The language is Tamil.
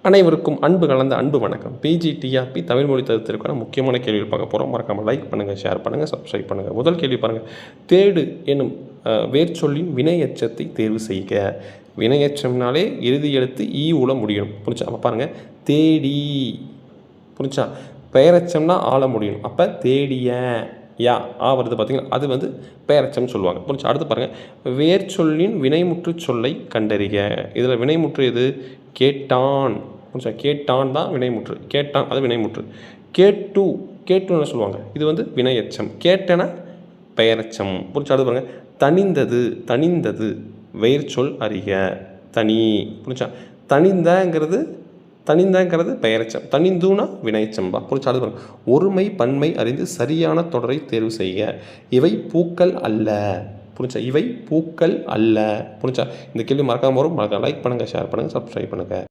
அனைவருக்கும் அன்பு கலந்த அன்பு வணக்கம். பிஜிடிஆர்பி தமிழ் மொழி தகுதிற்கான முக்கியமான கேள்விகள் பார்க்க போகிறோம். மறக்காமல் லைக் பண்ணுங்கள், ஷேர் பண்ணுங்கள், சப்ஸ்கிரைப் பண்ணுங்கள். முதல் கேள்வி பாருங்கள். தேடு எனும் வேர்ச்சொல்லின் வினையெச்சத்தை தேர்வு செய்க. வினையெச்சம்னாலே இறுதி எழுத்து ஈ உல முடியணும். புரிஞ்சா? அப்போ பாருங்கள், தேடி. புரிஞ்சா? பெயரெச்சம்னா ஆள முடியணும். அப்போ தேடிய யா ஆ வருது பார்த்தீங்கன்னா, அது வந்து பெயரெச்சம்னு சொல்லுவாங்க. புரிஞ்சா? அடுத்து பாருங்கள், வேர்ச்சொல்லின் வினைமுற்று சொல்லை கண்டறிக. இதில் வினைமுற்று எது? கேட்டான். புரிஞ்சா? கேட்டான் தான் வினைமுற்று. கேட்டான் அது வினைமுற்று. கேட்டுன்னு சொல்லுவாங்க. இது வந்து வினையெச்சம். கேட்டன பெயரெச்சம். புரிஞ்சா? அடுத்து பாருங்கள், தனிந்தது. தனிந்தது வேர்ச்சொல் அறிக. தனி. புரிஞ்சா? தனிந்தங்கிறது பெயரெச்சம். தனிந்துனா வினையெச்சம்பா. புரிஞ்சா? அடுத்து பாருங்கள், ஒருமை பன்மை அறிந்து சரியான தொடரை தேர்வு செய்க. இவை பூக்கள் அல்ல. புரிஞ்சா? இவை பூக்கள் அல்ல. புரிஞ்சா? இந்த கேள்வி மறக்காம வரும். லைக் பண்ணுங்கள், ஷேர் பண்ணுங்கள், சப்ஸ்கிரைப் பண்ணுங்கள்.